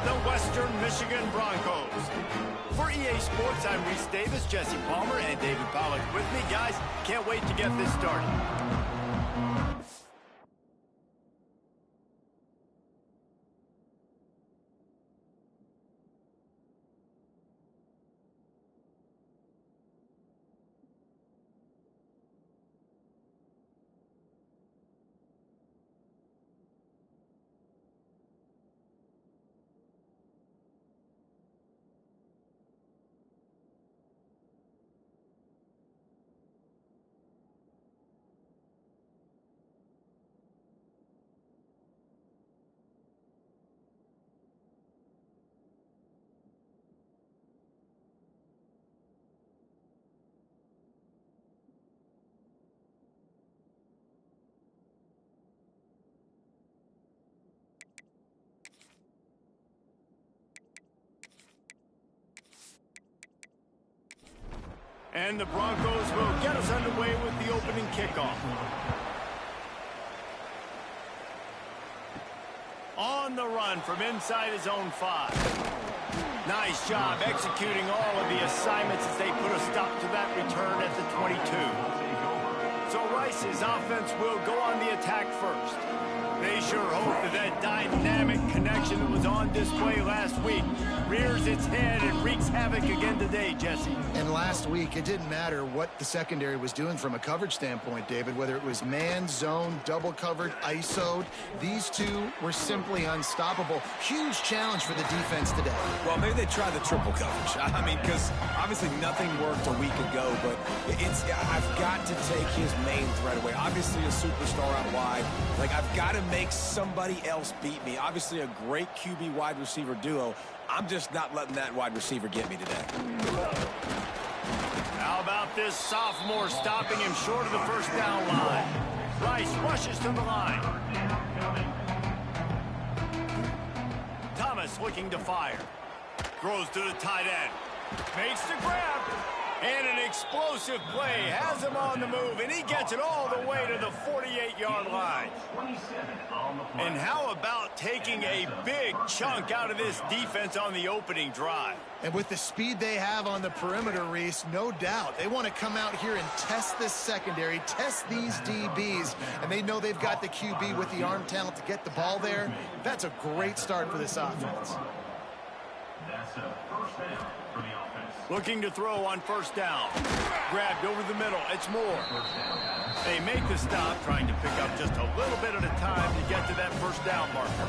the Western Michigan Broncos. For EA Sports, I'm Reese Davis, Jesse Palmer, and David Pollack with me. Guys, can't wait to get this started. And the Broncos will get us underway with the opening kickoff. On the run from inside his own 5. Nice job executing all of the assignments as they put a stop to that return at the 22. So Rice's offense will go on the attack first. They sure hope that dynamic connection that was on display last week rears its head and wreaks havoc again today, Jesse. And last week, it didn't matter what the secondary was doing from a coverage standpoint, David, whether it was man, zone, double covered, ISO'd. These two were simply unstoppable. Huge challenge for the defense today. Well, maybe they try the triple coverage. I mean, because obviously nothing worked a week ago, but I've got to take his main threat away. Obviously a superstar out wide. Like, I've got to make somebody else beat me. Obviously a great QB wide receiver duo. I'm just not letting that wide receiver get me today. How about this sophomore stopping him short of the first down line? Rice rushes to the line. Thomas looking to fire. Throws to the tight end. Makes the grab. And an explosive play has him on the move, and he gets it all the way to the 48-yard line. And how about taking a big chunk out of this defense on the opening drive? And with the speed they have on the perimeter, Reese, no doubt, they want to come out here and test this secondary, test these DBs, and they know they've got the QB with the arm talent to get the ball there. That's a great start for this offense. That's a first down for the offense. Looking to throw on first down. Grabbed over the middle. It's Moore. They make the stop, trying to pick up just a little bit at a time to get to that first down marker.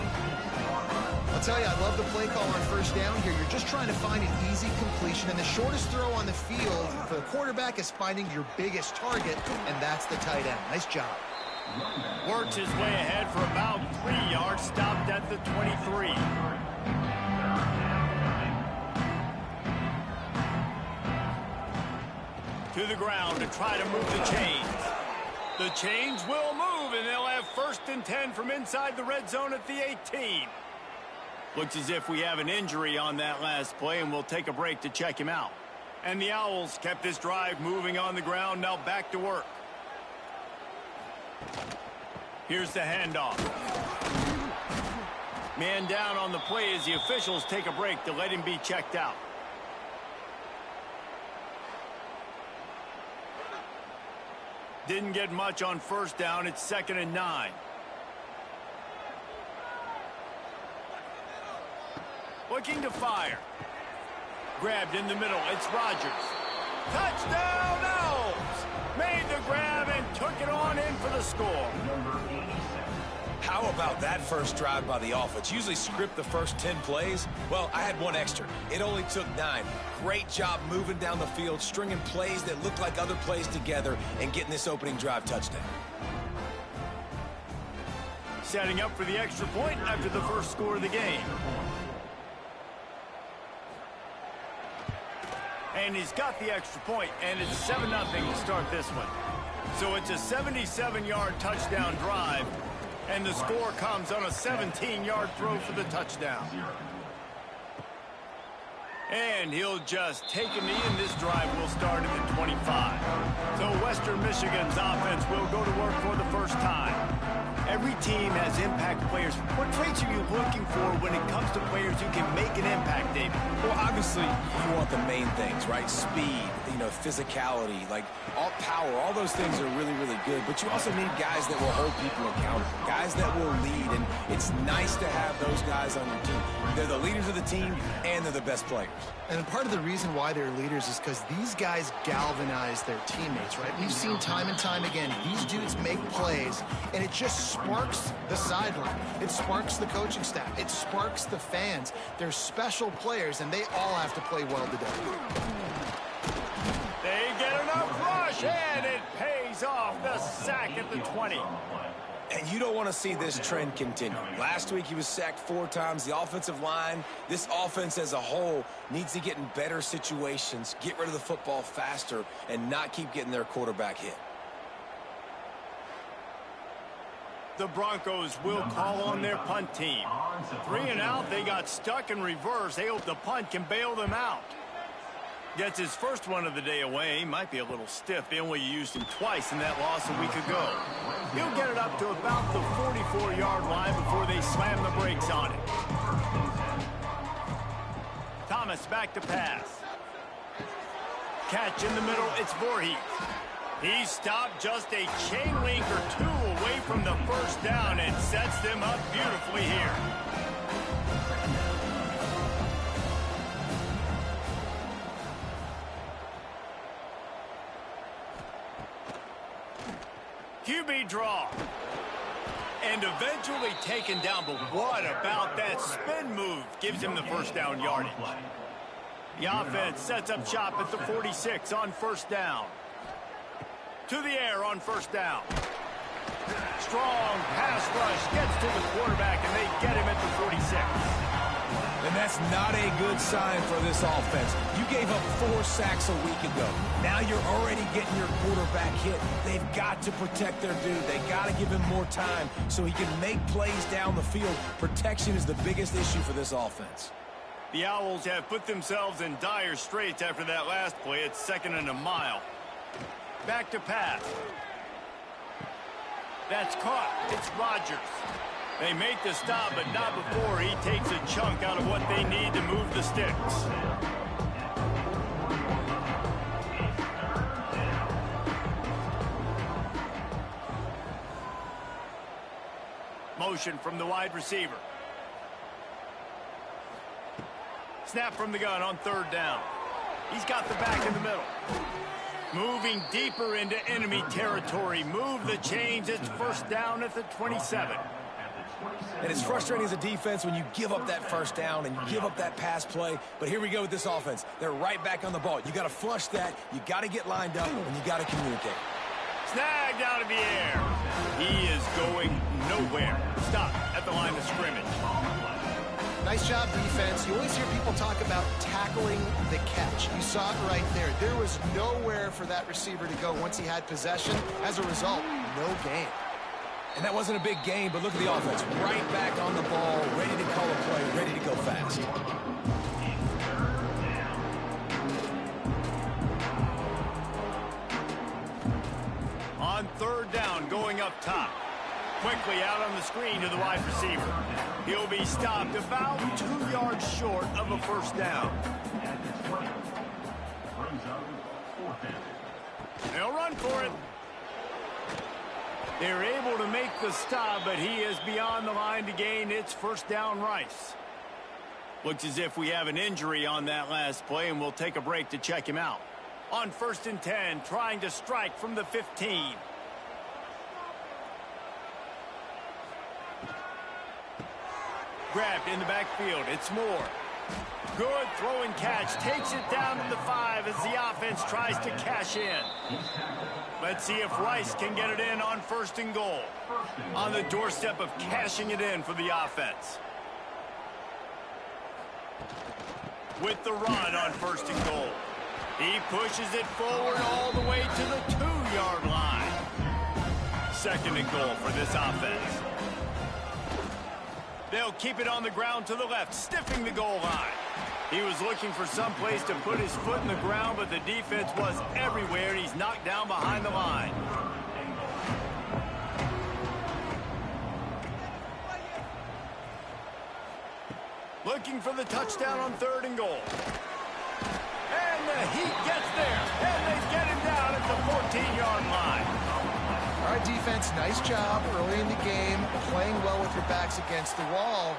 I'll tell you, I love the play call on first down here. You're just trying to find an easy completion, and the shortest throw on the field for the quarterback is finding your biggest target, and that's the tight end. Nice job. Works his way ahead for about 3 yards, stopped at the 23. To the ground to try to move the chains. The chains will move, and they'll have 1st and 10 from inside the red zone at the 18. Looks as if we have an injury on that last play, and we'll take a break to check him out. And the Owls kept this drive moving on the ground, now back to work. Here's the handoff. Man down on the play as the officials take a break to let him be checked out. Didn't get much on first down. It's 2nd and 9. Looking to fire. Grabbed in the middle. It's Rodgers. Touchdown, Owls! Made the grab and took it on in for the score. How about that first drive by the offense? Usually script the first 10 plays. Well, I had one extra. It only took 9. Great job moving down the field, stringing plays that look like other plays together, and getting this opening drive touchdown. Setting up for the extra point after the first score of the game. And he's got the extra point, and it's 7-0 to start this one. So it's a 77-yard touchdown drive. And the score comes on a 17-yard throw for the touchdown. And he'll just take a knee, and this drive will start at the 25. So Western Michigan's offense will go to work for the first time. Every team has impact players. What traits are you looking for when it comes to players who can make an impact, David? Well, obviously, you want the main things, right? Speed, physicality, like all power, all those things are really, really good. But you also need guys that will hold people accountable, guys that will lead. And it's nice to have those guys on your team. They're the leaders of the team, and they're the best players. And part of the reason why they're leaders is because these guys galvanize their teammates, right? We've seen time and time again, these dudes make plays, and it just sparks the sideline. It sparks the coaching staff. It sparks the fans. They're special players, and they all have to play well today. They get enough rush, and it pays off. The sack at the 20. And you don't want to see this trend continue. Last week, he was sacked 4 times. The offensive line, this offense as a whole, needs to get in better situations, get rid of the football faster, and not keep getting their quarterback hit. The Broncos will call on their punt team. 3 and out, they got stuck in reverse. They hope the punt can bail them out. Gets his first one of the day away. Might be a little stiff. They only used him twice in that loss a week ago. He'll get it up to about the 44-yard line before they slam the brakes on it. Thomas back to pass. Catch in the middle. It's Voorhees. He stopped just a chain link or 2 away from the first down and sets them up beautifully here. QB draw. And eventually taken down, but what about that spin move? Gives him the first down yardage. The offense sets up shop at the 46 on first down. To the air on first down. Strong pass rush gets to the quarterback, and they get him at the 46. And that's not a good sign for this offense. You gave up 4 sacks a week ago. Now you're already getting your quarterback hit. They've got to protect their dude. They got to give him more time so he can make plays down the field. Protection is the biggest issue for this offense. The Owls have put themselves in dire straits after that last play. It's 2nd and a mile. Back to pass. That's caught. It's Rodgers. They make the stop, but not before he takes a chunk out of what they need to move the sticks. Motion from the wide receiver. Snap from the gun on 3rd down. He's got the back in the middle. Moving deeper into enemy territory. Move the chains. It's first down at the 27. And it's frustrating as a defense when you give up that first down and you give up that pass play. But here we go with this offense. They're right back on the ball. You got to flush that. You got to get lined up, and you got to communicate. Snagged out of the air. He is going nowhere. Stop at the line of scrimmage. Nice job, defense. You always hear people talk about tackling the catch. You saw it right there. There was nowhere for that receiver to go once he had possession. As a result, no gain. And that wasn't a big game, but look at the offense. Right back on the ball, ready to call a play, ready to go fast. On 3rd down, going up top. Quickly out on the screen to the wide receiver. He'll be stopped about 2 yards short of a first down. They'll run for it. They're able to make the stop, but he is beyond the line to gain. It's first down Rice. Looks as if we have an injury on that last play, and we'll take a break to check him out. On 1st and 10, trying to strike from the 15. Grabbed in the backfield. It's Moore. Good throw and catch. Takes it down to the 5 as the offense tries to cash in. Let's see if Rice can get it in on 1st and goal. On the doorstep of cashing it in for the offense. With the run on 1st and goal. He pushes it forward all the way to the 2-yard line. 2nd and goal for this offense. They'll keep it on the ground to the left, stiffing the goal line. He was looking for some place to put his foot in the ground, but the defense was everywhere, and he's knocked down behind the line. looking for the touchdown on 3rd and goal. And the Heat gets there, and they get him down at the 14-yard line. All right, defense, nice job early in the game, playing well with your backs against the wall.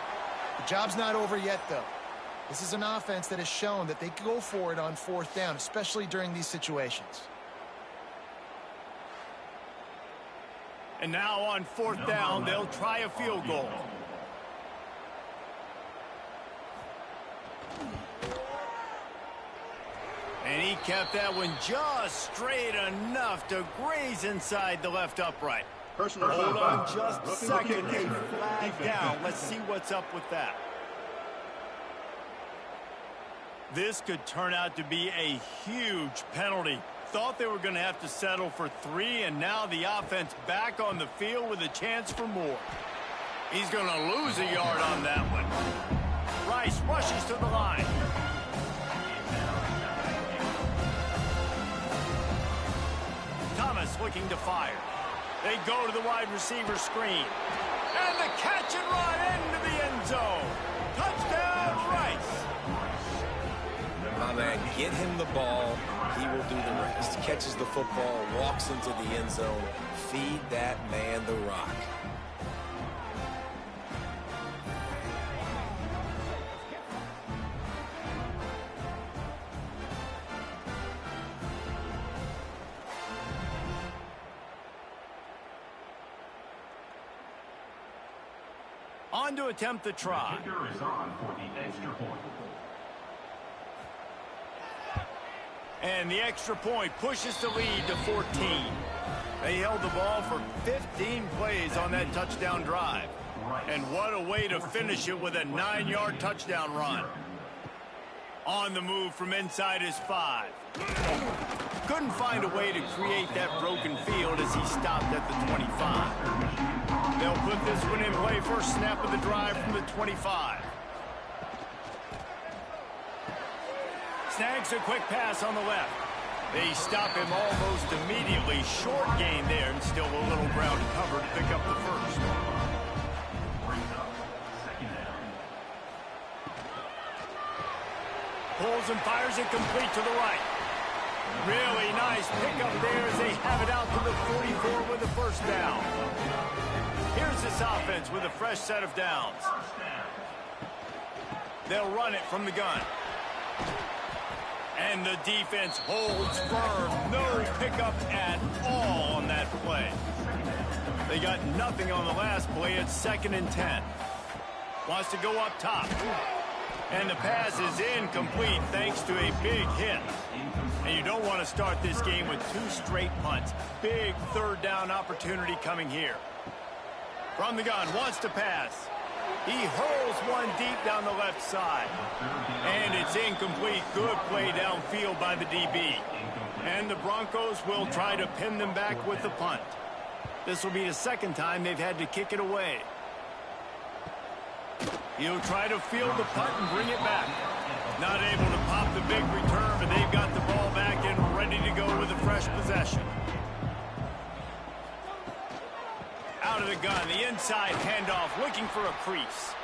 The job's not over yet, though. This is an offense that has shown that they can go for it on 4th down, especially during these situations. And now on 4th down, they'll try a field goal. And he kept that one just straight enough to graze inside the left upright. Hold on just a second. A flag down. Let's see what's up with that. This could turn out to be a huge penalty. Thought they were going to have to settle for 3, and now the offense back on the field with a chance for more. He's going to lose a yard on that one. Rice rushes to the line. Thomas looking to fire. They go to the wide receiver screen. And the catch and run into the end zone. Touchdown, Rice. My man, get him the ball. He will do the rest. Catches the football, walks into the end zone. Feed that man the rock. On to attempt the try. The kicker is on for the extra point. And the extra point pushes the lead to 14. They held the ball for 15 plays on that touchdown drive. And what a way to finish it with a 9-yard touchdown run. On the move from inside his 5. Couldn't find a way to create that broken field as he stopped at the 25. They'll put this one in play first snap of the drive from the 25. Snags a quick pass on the left. They stop him almost immediately. Short gain there, and still a little ground to cover to pick up the first. Pulls and fires it complete to the right. Really nice pickup there as they have it out to the 44 with the first down. Here's this offense with a fresh set of downs. They'll run it from the gun. And the defense holds firm. No pickup at all on that play. They got nothing on the last play. It's 2nd and 10. Wants to go up top. And the pass is incomplete thanks to a big hit. And you don't want to start this game with 2 straight punts. Big 3rd down opportunity coming here. From the gun, wants to pass. He hurls one deep down the left side. And it's incomplete. Good play downfield by the DB. And the Broncos will try to pin them back with the punt. This will be the 2nd time they've had to kick it away. He'll try to field the punt and bring it back. Not able to pop the big return, but they've got the ball back and ready to go with a fresh possession. Out of the gun, the inside handoff, looking for a crease.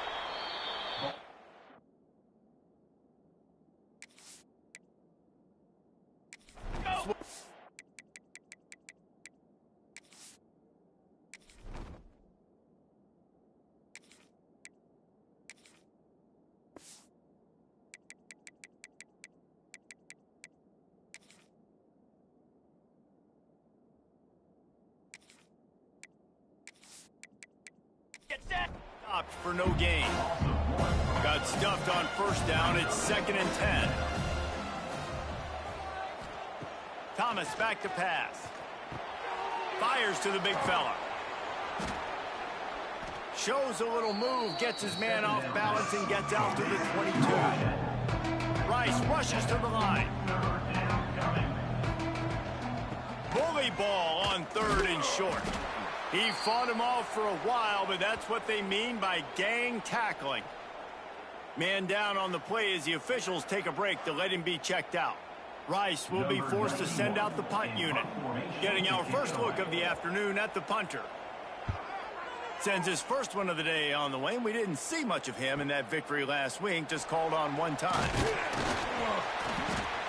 Stopped for no gain. Got stuffed on first down. It's 2nd and 10. Thomas back to pass. Fires to the big fella. Shows a little move, gets his man off balance and gets out to the 22. Rice rushes to the line. Bully ball on 3rd and short. He fought him off for a while, but that's what they mean by gang tackling. Man down on the play as the officials take a break to let him be checked out. Rice will be forced to send out the punt unit. Getting our first look of the afternoon at the punter. Sends his first one of the day on the way, and we didn't see much of him in that victory last week, just called on one time.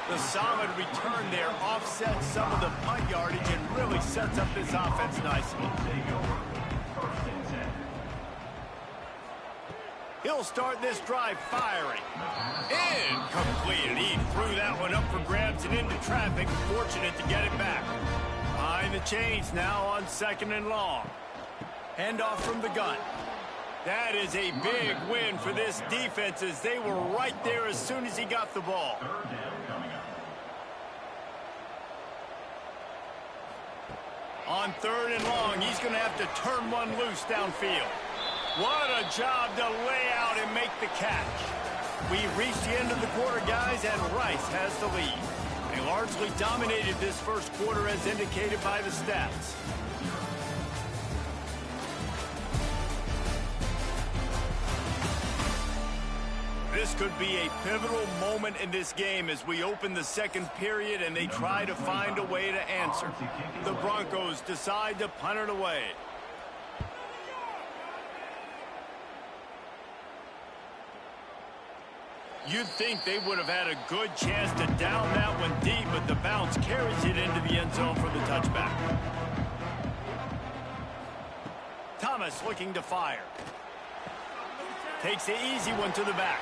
The solid return there offsets some of the punt yardage and really sets up this offense nicely. He'll start this drive firing. Incomplete. He threw that one up for grabs and into traffic. Fortunate to get it back. Behind the chains now on 2nd and long. Handoff from the gun. That is a big win for this defense as they were right there as soon as he got the ball. On 3rd and long, he's going to have to turn one loose downfield. What a job to lay out and make the catch. We've reached the end of the quarter, guys, and Rice has the lead. They largely dominated this first quarter as indicated by the stats. This could be a pivotal moment in this game as we open the second period and they try to find a way to answer. The Broncos decide to punt it away. You'd think they would have had a good chance to down that one deep, but the bounce carries it into the end zone for the touchback. Thomas looking to fire. Takes the easy one to the back.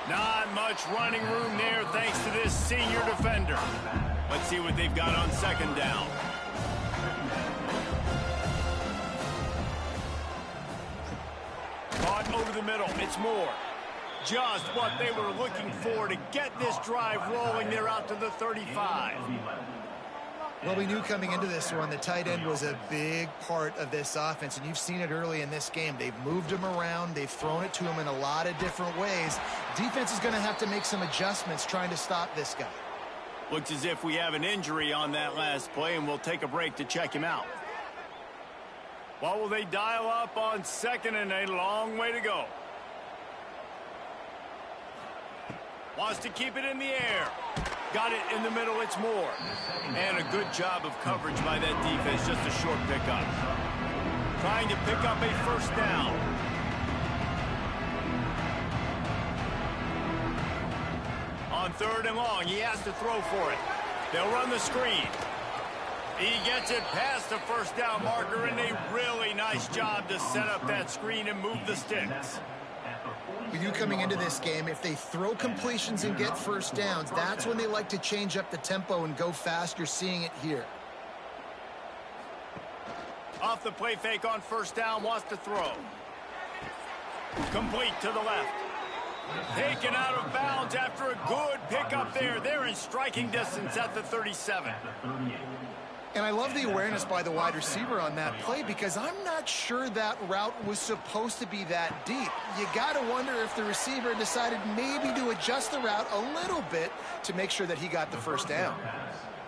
Not much running room there thanks to this senior defender. Let's see what they've got on 2nd down. Caught over the middle. It's Moore. Just what they were looking for to get this drive rolling. They're out to the 35. Well, we knew coming into this one the tight end was a big part of this offense, and you've seen it early in this game. They've moved him around. They've thrown it to him in a lot of different ways. Defense is going to have to make some adjustments trying to stop this guy. Looks as if we have an injury on that last play, and we'll take a break to check him out. What will they dial up on 2nd and a long way to go? Wants to keep it in the air. Got it in the middle, it's Moore. And a good job of coverage by that defense, just a short pickup. Trying to pick up a 1st down. On 3rd and long, he has to throw for it. They'll run the screen. He gets it past the 1st down marker, and a really nice job to set up that screen and move the sticks. We knew coming into this game, if they throw completions and get 1st downs, that's when they like to change up the tempo and go fast. You're seeing it here. Off the play fake on 1st down, wants to throw. Complete to the left. Taken out of bounds after a good pickup there. They're in striking distance at the 37. And I love the awareness by the wide receiver on that play because I'm not sure that route was supposed to be that deep. You got to wonder if the receiver decided maybe to adjust the route a little bit to make sure that he got the 1st down.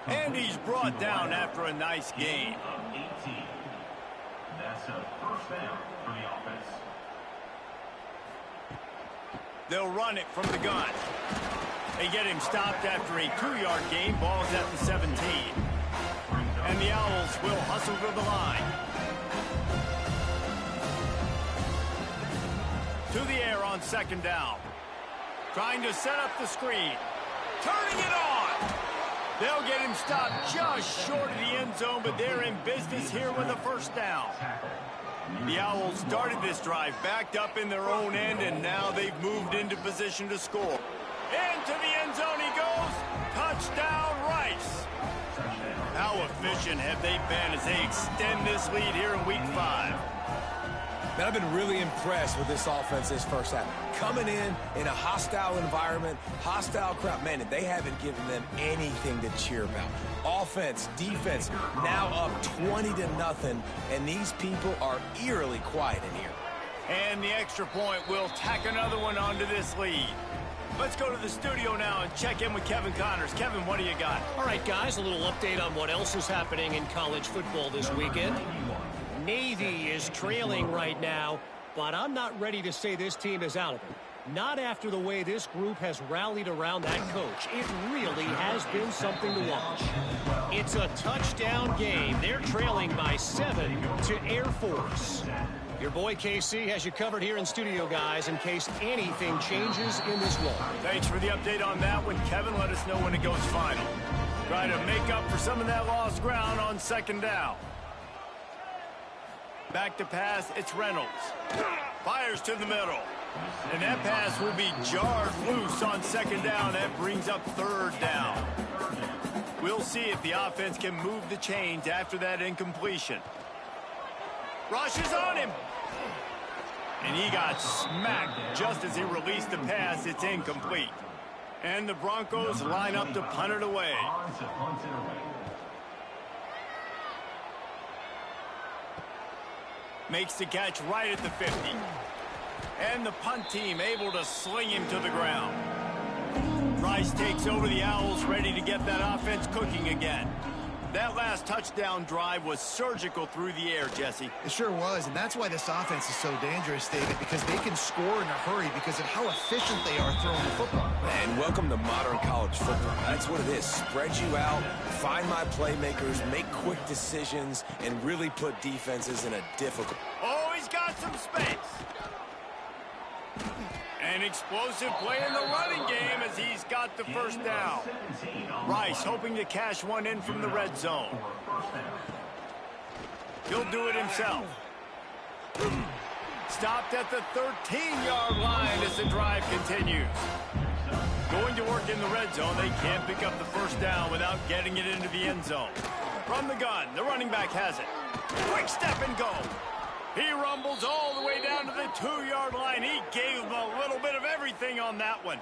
And he's brought down after a nice gain. That's a 1st down for the offense. They'll run it from the gun. They get him stopped after a 2-yard gain. Ball's at the 17. And the Owls will hustle to the line. To the air on 2nd down. Trying to set up the screen. Turning it on. They'll get him stopped just short of the end zone, but they're in business here with a 1st down. The Owls started this drive backed up in their own end, and now they've moved into position to score. Into the end zone he goes. Touchdown, Rice. How efficient have they been as they extend this lead here in Week 5? Man, I've been really impressed with this offense this first half. Coming in a hostile environment, hostile crowd, man, they haven't given them anything to cheer about. Offense, defense, now up 20-0, and these people are eerily quiet in here. And the extra point will tack another one onto this lead. Let's go to the studio now and check in with Kevin Connors. Kevin, what do you got? All right, guys, a little update on what else is happening in college football this weekend. Navy is trailing right now, but I'm not ready to say this team is out of it. Not after the way this group has rallied around that coach. It really has been something to watch. It's a touchdown game. They're trailing by 7 to Air Force. Your boy KC has you covered here in studio, guys, in case anything changes in this one. Thanks for the update on that one, Kevin. Let us know when it goes final. Try to make up for some of that lost ground on second down. Back to pass, it's Reynolds. Fires to the middle. And that pass will be jarred loose on second down. That brings up third down. We'll see if the offense can move the chains after that incompletion. Rushes on him. And he got smacked just as he released the pass. It's incomplete. And the Broncos line up to punt it away. Makes the catch right at the 50. And the punt team able to sling him to the ground. Rice takes over the Owls, ready to get that offense cooking again. That last touchdown drive was surgical through the air, Jesse. It sure was, and that's why this offense is so dangerous, David, because they can score in a hurry because of how efficient they are throwing the football. And welcome to modern college football. That's what it is. Spread you out, find my playmakers, make quick decisions, and really put defenses in a difficult... Oh, he's got some space. An explosive play in the running game as he's got the first down. Rice hoping to cash one in from the red zone. He'll do it himself. Stopped at the 13-yard line as the drive continues. Going to work in the red zone, they can't pick up the first down without getting it into the end zone. From the gun, the running back has it. Quick step and go. He rumbles all the way down to the 2-yard line. He gave him a little bit of everything on that one.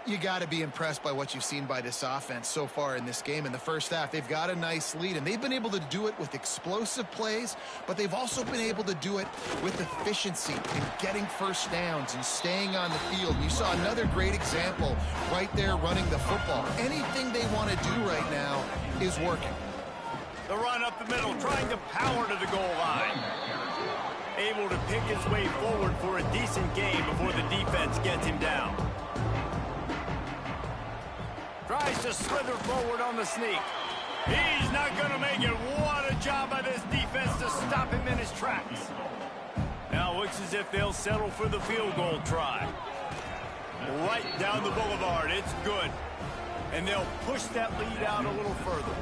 You got to be impressed by what you've seen by this offense so far in this game. In the first half, they've got a nice lead, and they've been able to do it with explosive plays, but they've also been able to do it with efficiency and getting first downs and staying on the field. You saw another great example right there running the football. Anything they want to do right now is working. The run up the middle, trying to power to the goal line. Able to pick his way forward for a decent game before the defense gets him down. Tries to slither forward on the sneak. He's not going to make it. What a job by this defense to stop him in his tracks. Now it looks as if they'll settle for the field goal try. Right down the boulevard. It's good. And they'll push that lead out a little further.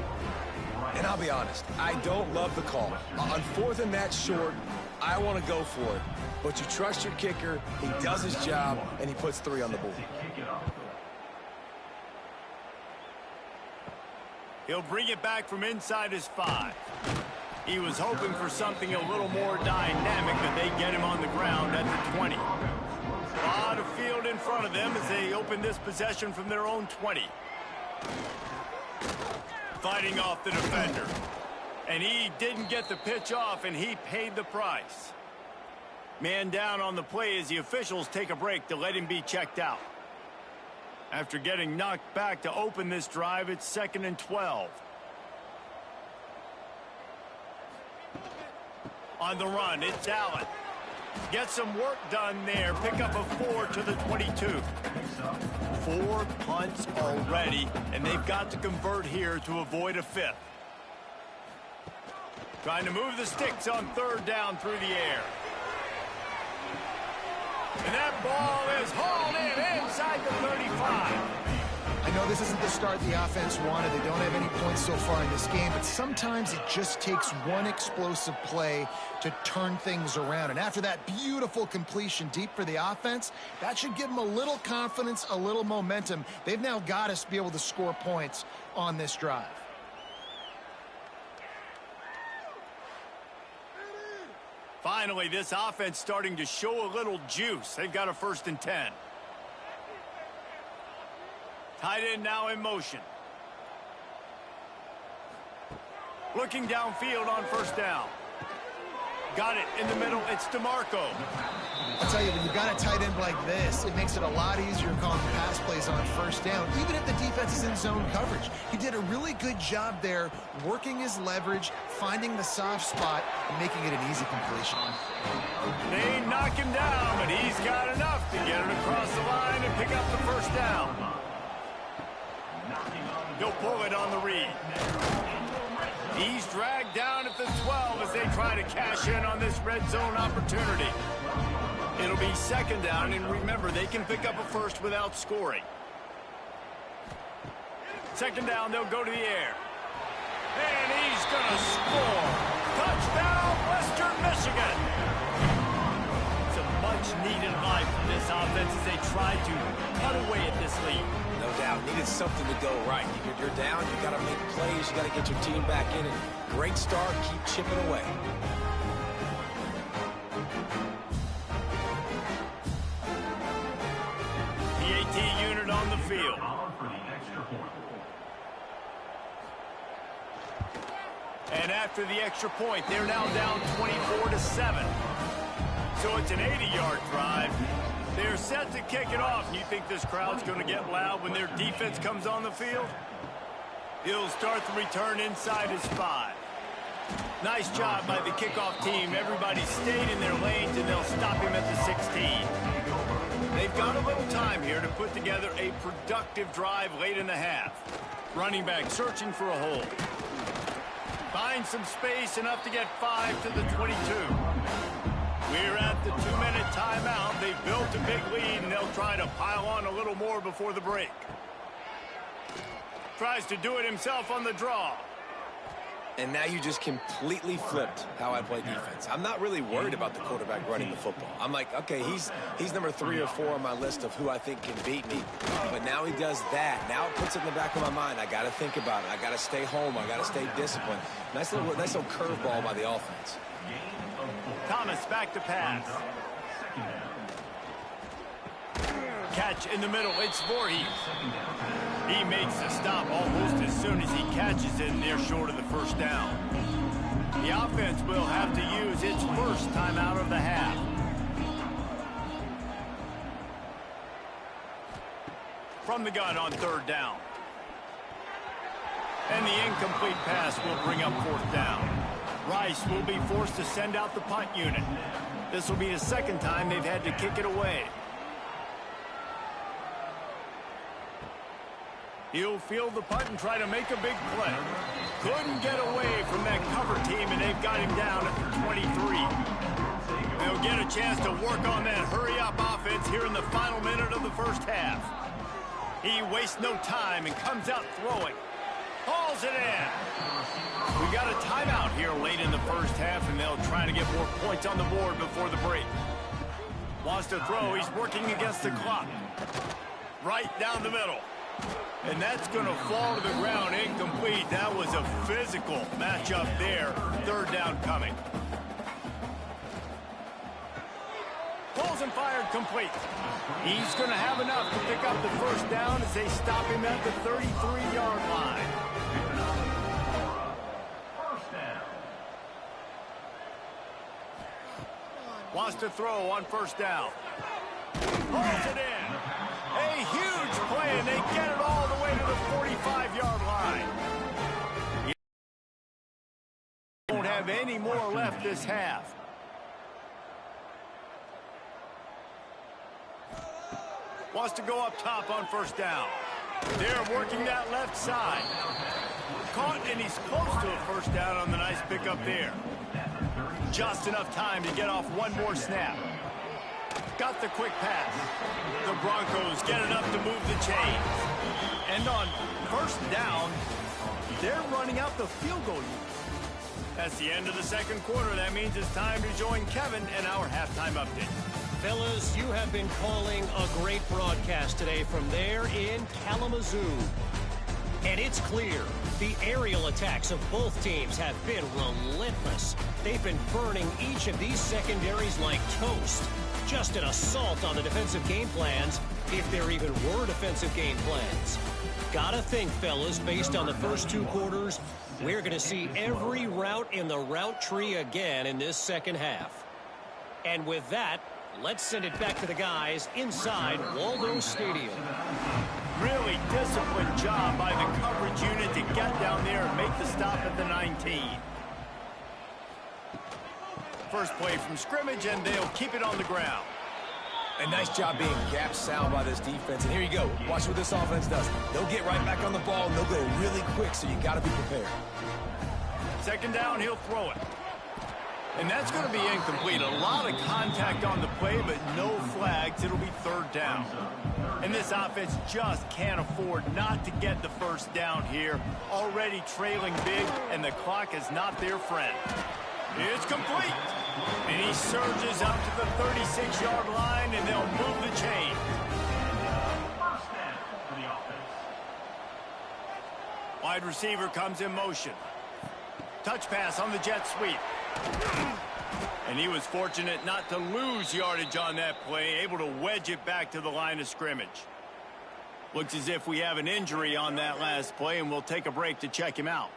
And I'll be honest, I don't love the call. On fourth and that short, I want to go for it. But you trust your kicker, he does his job, and he puts 3 on the board. He'll bring it back from inside his 5. He was hoping for something a little more dynamic, but they get him on the ground at the 20. A lot of field in front of them as they open this possession from their own 20. Fighting off the defender. And he didn't get the pitch off, and he paid the price. Man down on the play as the officials take a break to let him be checked out. After getting knocked back to open this drive, it's 2nd and 12. On the run, it's Allen. Get some work done there. Pick up a 4 to the 22. 4 punts already, and they've got to convert here to avoid a 5th. Trying to move the sticks on 3rd down through the air. And that ball is hauled in inside the 35. I know this isn't the start the offense wanted. They don't have any points so far in this game, but sometimes it just takes one explosive play to turn things around. And after that beautiful completion deep for the offense, that should give them a little confidence, a little momentum. They've now got to be able to score points on this drive. Finally, this offense starting to show a little juice. They've got a 1st and 10. Tight end now in motion. Looking downfield on 1st down. Got it in the middle. It's DeMarco. I'll tell you, when you've got a tight end like this, it makes it a lot easier calling pass plays on 1st down, even if the defense is in zone coverage. He did a really good job there, working his leverage, finding the soft spot, and making it an easy completion. They knock him down, but he's got enough to get it across the line and pick up the first down. He'll pull it on the read. He's dragged down at the 12 as they try to cash in on this red zone opportunity. It'll be second down, and remember, they can pick up a first without scoring. Second down, they'll go to the air. And he's going to score. Touchdown, Western Michigan. It's a much-needed ride from this offense as they try to cut away at this lead. No doubt. Needed something to go right. You're down. You got to make plays. You got to get your team back in. And great start. Keep chipping away. PAT unit on the field. And after the extra point, they're now down 24-7. So it's an 80-yard drive. They're set to kick it off. You think this crowd's going to get loud when their defense comes on the field? He'll start the return inside his 5. Nice job by the kickoff team. Everybody stayed in their lanes, and they'll stop him at the 16. They've got a little time here to put together a productive drive late in the half. Running back searching for a hole. Finds some space, enough to get 5 to the 22. We're at the 2-minute timeout. They've built a big lead, and they'll try to pile on a little more before the break. Tries to do it himself on the draw. And now you just completely flipped how I play defense. I'm not really worried about the quarterback running the football. I'm like, okay, he's number 3 or 4 on my list of who I think can beat me. But now he does that. Now it puts it in the back of my mind. I got to think about it. I got to stay home. I got to stay disciplined. Nice little curveball by the offense. Thomas back to pass. Catch in the middle. It's Voorhees. He makes the stop almost as soon as he catches it, and they're short of the first down. The offense will have to use its first timeout of the half. From the gun on third down. And the incomplete pass will bring up fourth down. Rice will be forced to send out the punt unit. This will be the second time they've had to kick it away. He'll field the punt and try to make a big play. Couldn't get away from that cover team, and they've got him down at the 23. They'll get a chance to work on that hurry-up offense here in the final minute of the first half. He wastes no time and comes out throwing. Hauls it in. We got a timeout here late in the first half, and they'll try to get more points on the board before the break. Wants to throw. He's working against the clock. Right down the middle. And that's going to fall to the ground incomplete. That was a physical matchup there. Third down coming. Pulls and fired complete. He's going to have enough to pick up the first down as they stop him at the 33-yard line. Wants to throw on first down. Pulls it in. A huge play, and they get it all the way to the 45-yard line. Won't have any more left this half. Wants to go up top on first down. They're working that left side. Caught, and he's close to a first down on the nice pickup there. Just enough time to get off one more snap. Got the quick pass. The Broncos get enough to move the chains. And on first down, they're running out the field goal unit. That's the end of the second quarter. That means it's time to join Kevin and our halftime update. Fellas, you have been calling a great broadcast today from there in Kalamazoo. And it's clear, the aerial attacks of both teams have been relentless. They've been burning each of these secondaries like toast. Just an assault on the defensive game plans, if there even were defensive game plans. Gotta think, fellas, based on the first 2 quarters, we're going to see every route in the route tree again in this second half. And with that, let's send it back to the guys inside Waldo Stadium. Really disciplined job by the coverage unit to get down there and make the stop at the 19. First play from scrimmage, and they'll keep it on the ground. And nice job being gap sound by this defense. And here you go. Watch what this offense does. They'll get right back on the ball, and they'll go really quick, so you got to be prepared. Second down, he'll throw it. And that's going to be incomplete. A lot of contact on the play, but no flags. It'll be third down. And this offense just can't afford not to get the first down here. Already trailing big, and the clock is not their friend. It's complete. And he surges up to the 36-yard line, and they'll move the chain. First down for the offense. Wide receiver comes in motion. Touch pass on the jet sweep. And he was fortunate not to lose yardage on that play, able to wedge it back to the line of scrimmage. Looks as if we have an injury on that last play, and we'll take a break to check him out.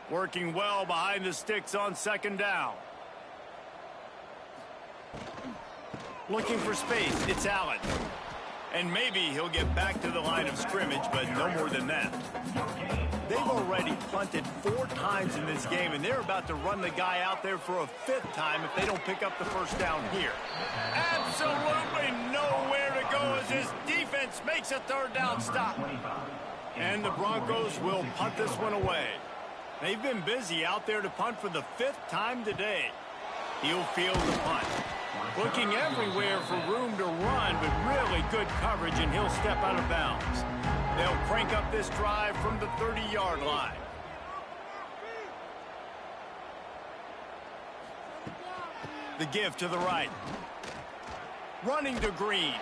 Working well behind the sticks on second down. Looking for space, it's Allen. And maybe he'll get back to the line of scrimmage, but no more than that. They've already punted 4 times in this game, and they're about to run the guy out there for a 5th time if they don't pick up the first down here. Absolutely nowhere to go as this defense makes a third down stop. And the Broncos will punt this one away. They've been busy out there to punt for the 5th time today. He'll field the punt. Looking everywhere for room to run, but really good coverage, and he'll step out of bounds. They'll crank up this drive from the 30-yard line. The give to the right. Running to Green.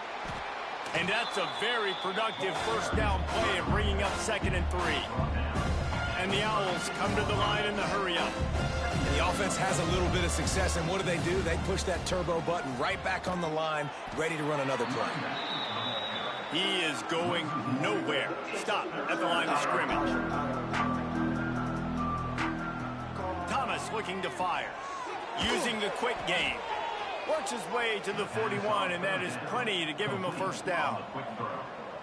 And that's a very productive first down play and bringing up 2nd and 3. And the Owls come to the line in the hurry-up. The offense has a little bit of success, and what do? They push that turbo button right back on the line, ready to run another play. He is going nowhere. Stop at the line of scrimmage. Thomas looking to fire. Using the quick game. Works his way to the 41, and that is plenty to give him a first down.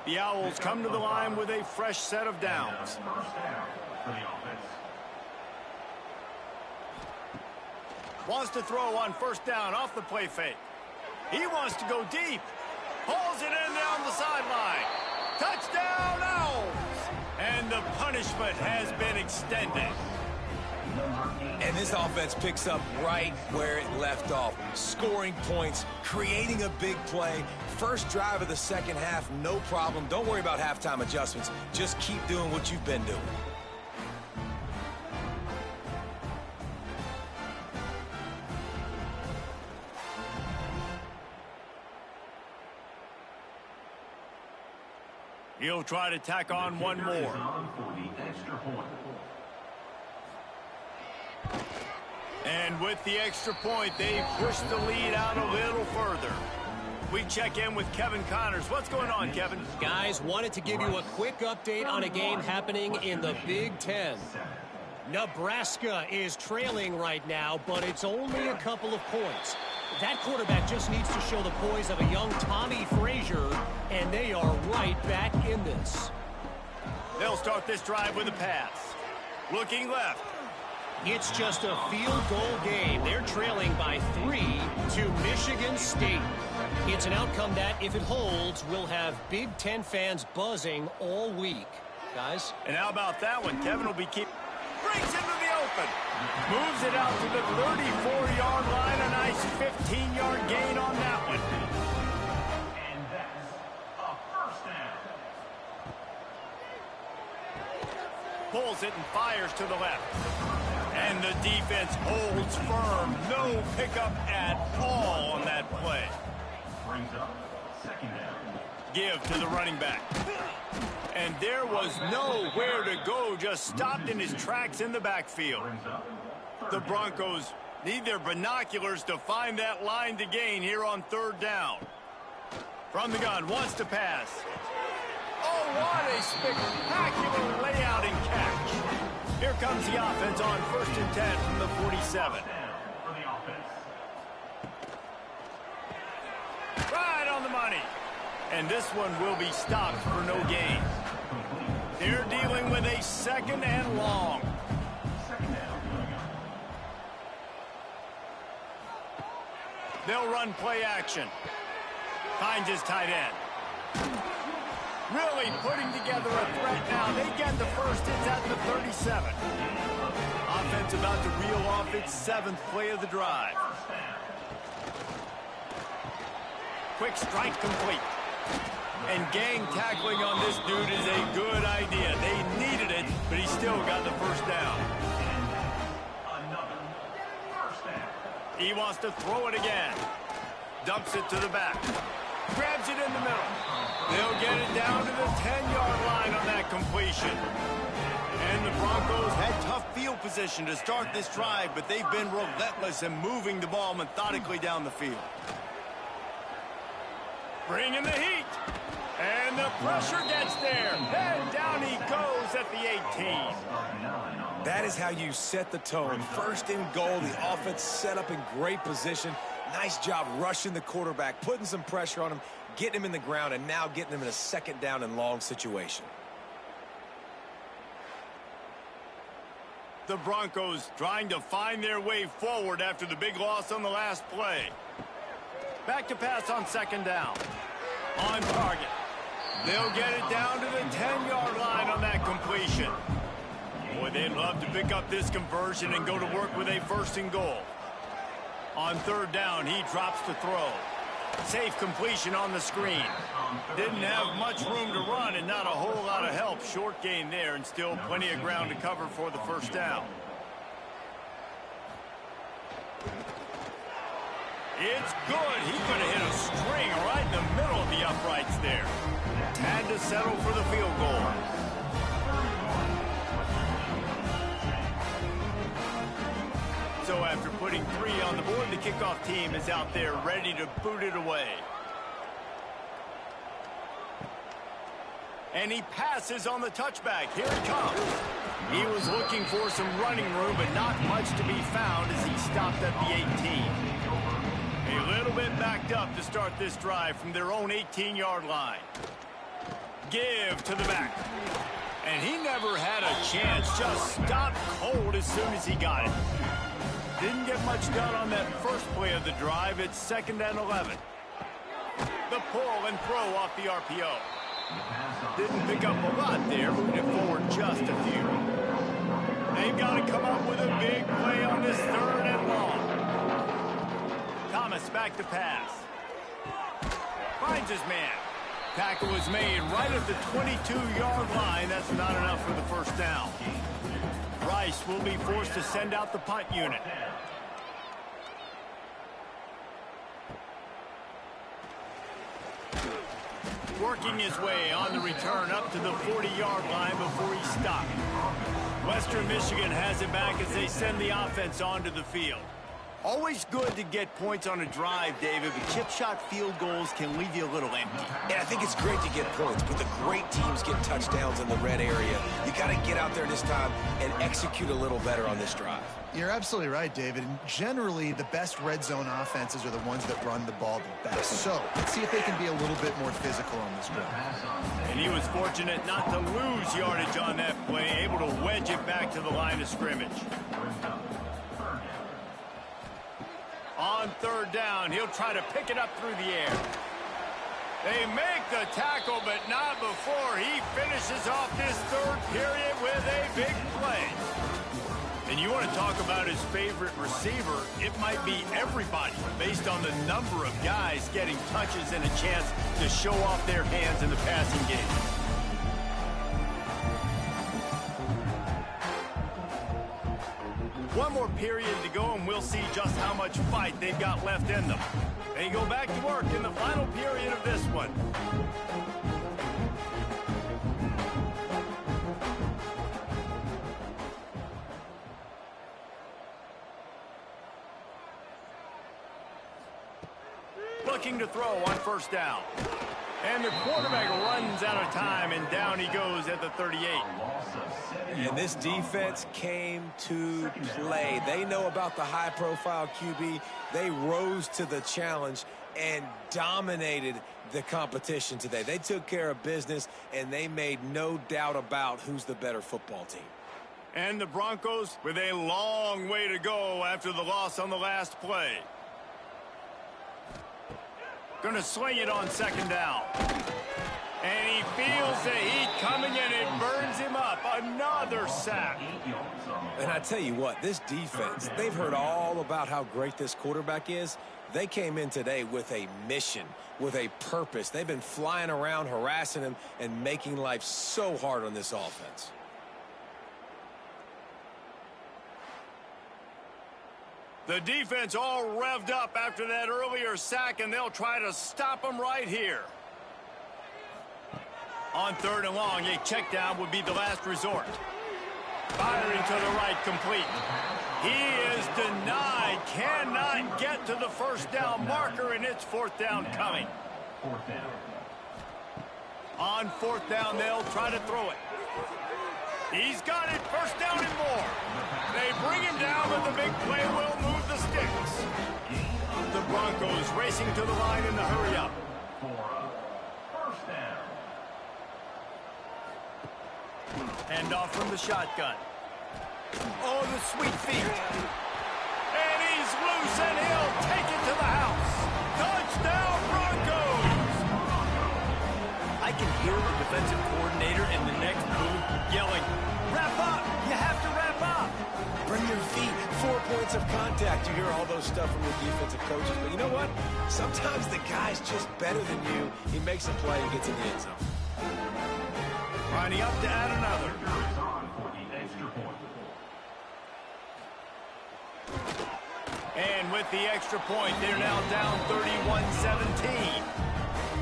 The Owls come to the line with a fresh set of downs. First down for the offense. Wants to throw on first down off the play fake. He wants to go deep. Pulls it in down the sideline. Touchdown, Owls! And the punishment has been extended. And this offense picks up right where it left off. Scoring points, creating a big play. First drive of the second half, no problem. Don't worry about halftime adjustments. Just keep doing what you've been doing. He'll try to tack on one more. For the extra point. And with the extra point, they push the lead out a little further. We check in with Kevin Connors. What's going on, Kevin? Guys, wanted to give you a quick update on a game happening in the Big Ten. Nebraska is trailing right now, but it's only a couple of points. That quarterback just needs to show the poise of a young Tommy Frazier, and they are right back in this. They'll start this drive with a pass. Looking left. It's just a field goal game. They're trailing by 3 to Michigan State. It's an outcome that, if it holds, will have Big Ten fans buzzing all week. Guys? And how about that one? Kevin will be brings into the open. Moves it out to the 34-yard line. A nice 15-yard gain on that one. And that's a first down. Pulls it and fires to the left. And the defense holds firm. No pickup at all on that play. Brings up second down. Give to the running back. And there was nowhere to go, just stopped in his tracks in the backfield. The Broncos need their binoculars to find that line to gain here on third down. From the gun, wants to pass. Oh, what a spectacular layout and catch. Here comes the offense on 1st and 10 from the 47. For the offense. Right on the money. And this one will be stopped for no gain. They're dealing with a 2nd and long. Second down. They'll run play action. Finds his tight end. Really putting together a threat now. They get the first. It's at the 37. Offense about to reel off its 7th play of the drive. Quick strike complete. And gang tackling on this dude is a good idea. They needed it, but he still got the first down. He wants to throw it again. Dumps it to the back. Grabs it in the middle. They'll get it down to the 10-yard line on that completion. And the Broncos had tough field position to start this drive, but they've been relentless in moving the ball methodically down the field. Bringing the heat. And the pressure gets there. And down he goes at the 18. That is how you set the tone. First and goal, the offense set up in great position. Nice job rushing the quarterback, putting some pressure on him, getting him in the ground, and now getting him in a 2nd down and long situation. The Broncos trying to find their way forward after the big loss on the last play. Back to pass on 2nd down. On target. They'll get it down to the 10-yard line on that completion. Boy, they'd love to pick up this conversion and go to work with a 1st and goal. On 3rd down, he drops to throw. Safe completion on the screen. Didn't have much room to run and not a whole lot of help. Short gain there and still plenty of ground to cover for the 1st down. It's good. He could have hit a string right in the middle of the uprights there. Had to settle for the field goal. So after putting 3 on the board, the kickoff team is out there ready to boot it away. And he passes on the touchback. Here it comes. He was looking for some running room, but not much to be found as he stopped at the 18. A little bit backed up to start this drive from their own 18-yard line. Give to the back. And he never had a chance. Just stopped cold as soon as he got it. Didn't get much done on that first play of the drive. It's 2nd and 11. The pull and throw off the RPO. Didn't pick up a lot there, moving it forward just a few. They've got to come up with a big play on this 3rd and long. Thomas back to pass. Finds his man. Tackle was made right at the 22-yard line. That's not enough for the 1st down. Rice will be forced to send out the punt unit. Working his way on the return up to the 40-yard line before he stopped. Western Michigan has it back as they send the offense onto the field. Always good to get points on a drive, David, but chip shot field goals can leave you a little empty. And I think it's great to get points, but the great teams get touchdowns in the red area. You got to get out there this time and execute a little better on this drive. You're absolutely right, David. And generally, the best red zone offenses are the ones that run the ball the best. So let's see if they can be a little bit more physical on this drive. And he was fortunate not to lose yardage on that play, able to wedge it back to the line of scrimmage. On 3rd down, he'll try to pick it up through the air. They make the tackle, but not before he finishes off this 3rd period with a big play. And you want to talk about his favorite receiver, it might be everybody based on the number of guys getting touches and a chance to show off their hands in the passing game. One more period to go, and we'll see just how much fight they've got left in them. They go back to work in the final period of this one. Looking to throw on 1st down. And the quarterback runs out of time, and down he goes at the 38. And this defense came to play. They know about the high-profile QB. They rose to the challenge and dominated the competition today. They took care of business, and they made no doubt about who's the better football team. And the Broncos with a long way to go after the loss on the last play. Going to sling it on second down. And he feels the heat coming, and it burns him up. Another sack. And I tell you what, this defense, they've heard all about how great this quarterback is. They came in today with a mission, with a purpose. They've been flying around, harassing him, and making life so hard on this offense. The defense all revved up after that earlier sack, and they'll try to stop him right here. On third and long, a check down would be the last resort. Firing to the right, complete. He is denied, cannot get to the first down marker, and it's fourth down coming. On fourth down, they'll try to throw it. He's got it, first down and more. They bring him down, but the big play will move the sticks. The Broncos racing to the line in the hurry-up. Hand off from the shotgun. Oh, the sweet feet. And he's loose, and he'll take it to the house. Touchdown, Broncos! I can hear the defensive coordinator in the next booth yelling, "Wrap up! You have to wrap up!" Bring your feet, 4 points of contact. You hear all those stuff from your defensive coaches. But you know what? Sometimes the guy's just better than you. He makes a play and gets in the end zone. Lining up to add another. And with the extra point, they're now down 31-17.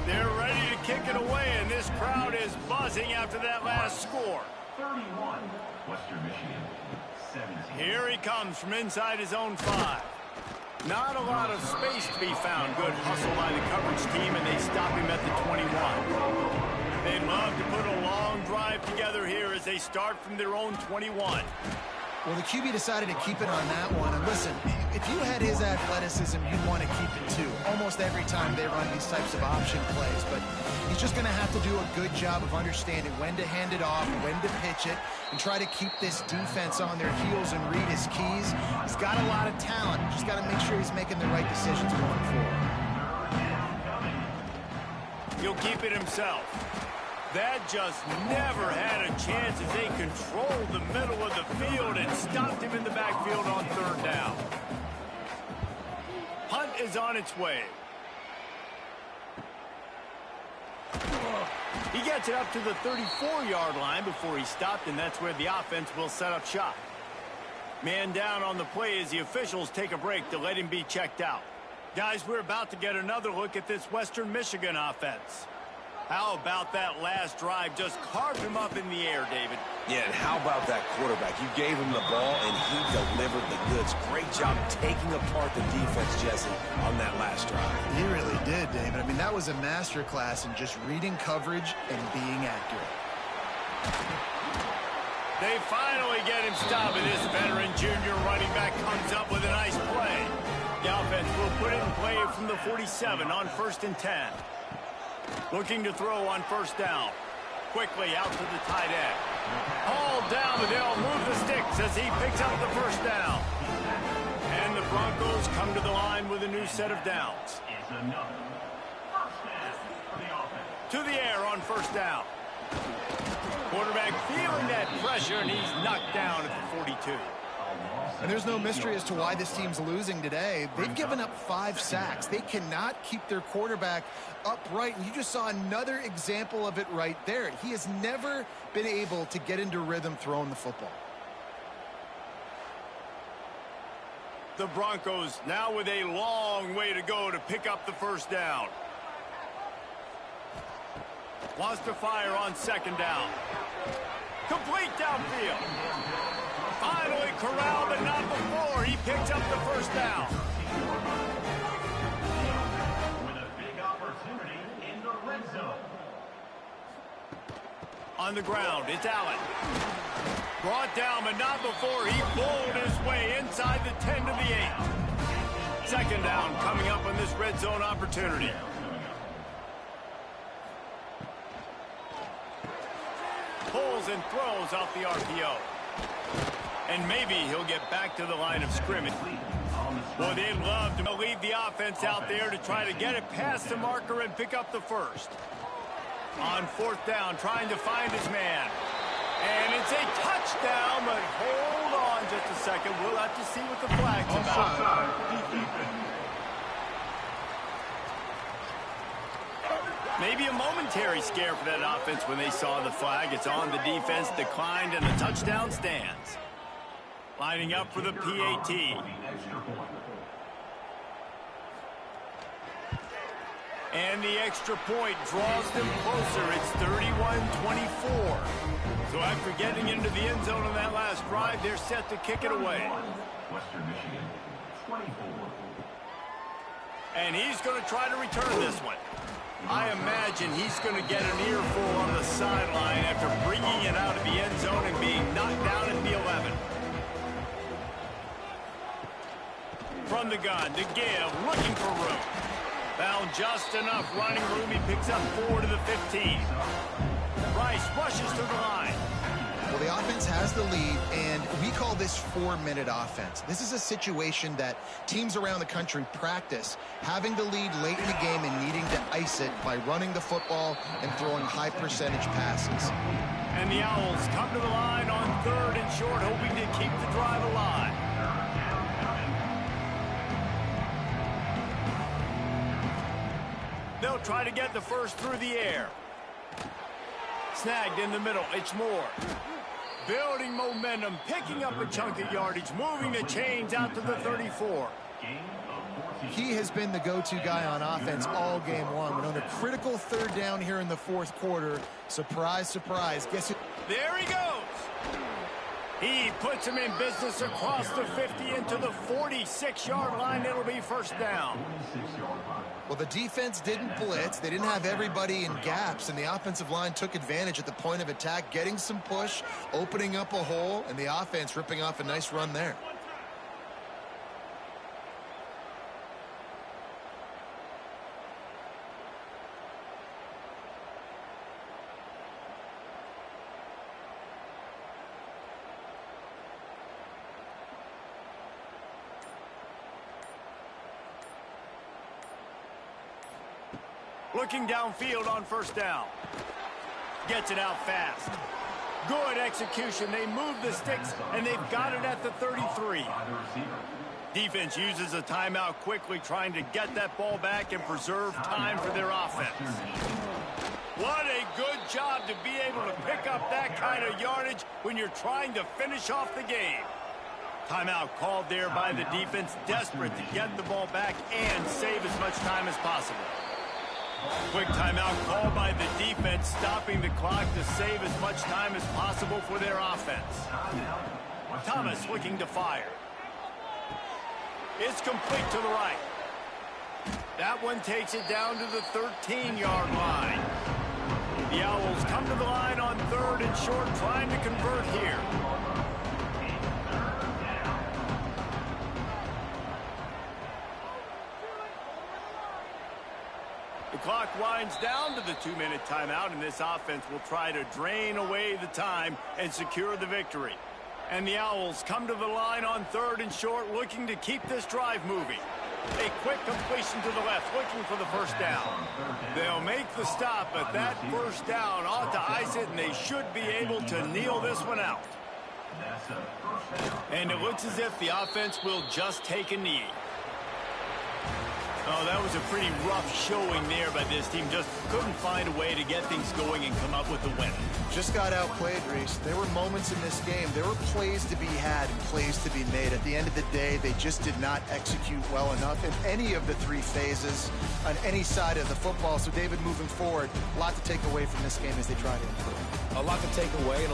They're ready to kick it away, and this crowd is buzzing after that last score. 31, Western Michigan, 17. Here he comes from inside his own 5. Not a lot of space to be found. Good hustle by the coverage team, and they stop him at the 21. They'd love to put a long drive together here as they start from their own 21. Well, the QB decided to keep it on that one. And listen, if you had his athleticism, you'd want to keep it too. Almost every time they run these types of option plays. But he's just going to have to do a good job of understanding when to hand it off, when to pitch it, and try to keep this defense on their heels and read his keys. He's got a lot of talent. Just got to make sure he's making the right decisions going forward. He'll keep it himself. That just never had a chance as they controlled the middle of the field and stopped him in the backfield on third down. Punt is on its way. He gets it up to the 34-yard line before he stopped, and that's where the offense will set up shop. Man down on the play as the officials take a break to let him be checked out. Guys, we're about to get another look at this Western Michigan offense. How about that last drive? Just carved him up in the air, David. Yeah, and how about that quarterback? You gave him the ball, and he delivered the goods. Great job taking apart the defense, Jesse, on that last drive. He really did, David. I mean, that was a masterclass in just reading coverage and being accurate. They finally get him stopped, and this veteran junior running back comes up with a nice play. The offense will put it in play from the 47 on 1st and 10. Looking to throw on first down. Quickly out to the tight end. Hauled down, but they'll move the sticks as he picks up the first down. And the Broncos come to the line with a new set of downs. To the air on first down. Quarterback feeling that pressure, and he's knocked down at the 42. And there's no mystery as to why this team's losing today. They've given up 5 sacks. They cannot keep their quarterback upright, and you just saw another example of it right there. He has never been able to get into rhythm throwing the football. The Broncos now with a long way to go to pick up the first down. Wants to fire on second down. Complete downfield. Finally corralled, but not before. He picks up the first down. With a big opportunity in the red zone. On the ground, it's Allen. Brought down, but not before. He bowled his way inside the 10 to the 8. Second down coming up on this red zone opportunity. Pulls and throws off the RPO. And maybe he'll get back to the line of scrimmage. Well, they'd love to lead the offense out there to try to get it past the marker and pick up the first. On fourth down, trying to find his man. And it's a touchdown, but hold on just a second. We'll have to see what the flag's about. Maybe a momentary scare for that offense when they saw the flag. It's on. The defense declined, and the touchdown stands. Lining up for the PAT. And the extra point draws them closer. It's 31-24. So after getting into the end zone on that last drive, they're set to kick it away. Western Michigan, 24. And he's going to try to return this one. I imagine he's going to get an earful on the sideline after bringing it out of the end zone and being knocked down at the 11. From the gun to give, looking for room. Found just enough running room. He picks up 4 to the 15. Rice rushes to the line. Well, the offense has the lead, and we call this 4-minute offense. This is a situation that teams around the country practice, having the lead late in the game and needing to ice it by running the football and throwing high-percentage passes. And the Owls come to the line on 3rd and short, hoping to keep the drive alive. They'll try to get the first through the air. Snagged in the middle. It's Moore. Building momentum, picking up a chunk of yardage, moving the chains out to the 34. He has been the go-to guy on offense all game long. But on a critical 3rd down here in the 4th quarter, surprise, surprise. Guess who? There he goes. He puts him in business across the 50 into the 46-yard line. It'll be first down. Well, the defense didn't blitz. They didn't have everybody in gaps, and the offensive line took advantage at the point of attack, getting some push, opening up a hole, and the offense ripping off a nice run there. Looking downfield on first down. Gets it out fast. Good execution. They move the sticks, and they've got it at the 33. Defense uses a timeout quickly, trying to get that ball back and preserve time for their offense. What a good job to be able to pick up that kind of yardage when you're trying to finish off the game. Timeout called there by the defense, desperate to get the ball back and save as much time as possible. Quick timeout called by the defense, stopping the clock to save as much time as possible for their offense. Thomas looking to fire. It's complete to the right. That one takes it down to the 13-yard line. The Owls come to the line on 3rd and short, trying to convert here. The clock winds down to the 2-minute timeout, and this offense will try to drain away the time and secure the victory. And the Owls come to the line on 3rd and short, looking to keep this drive moving. A quick completion to the left, looking for the first down. They'll make the stop, but that first down ought to ice it, and they should be able to kneel this one out. And it looks as if the offense will just take a knee. Oh, that was a pretty rough showing there by this team. Just couldn't find a way to get things going and come up with the win. Just got outplayed, Reese. There were moments in this game. There were plays to be had and plays to be made. At the end of the day, they just did not execute well enough in any of the 3 phases on any side of the football. So, David, moving forward, a lot to take away from this game as they try to improve. A lot to take away.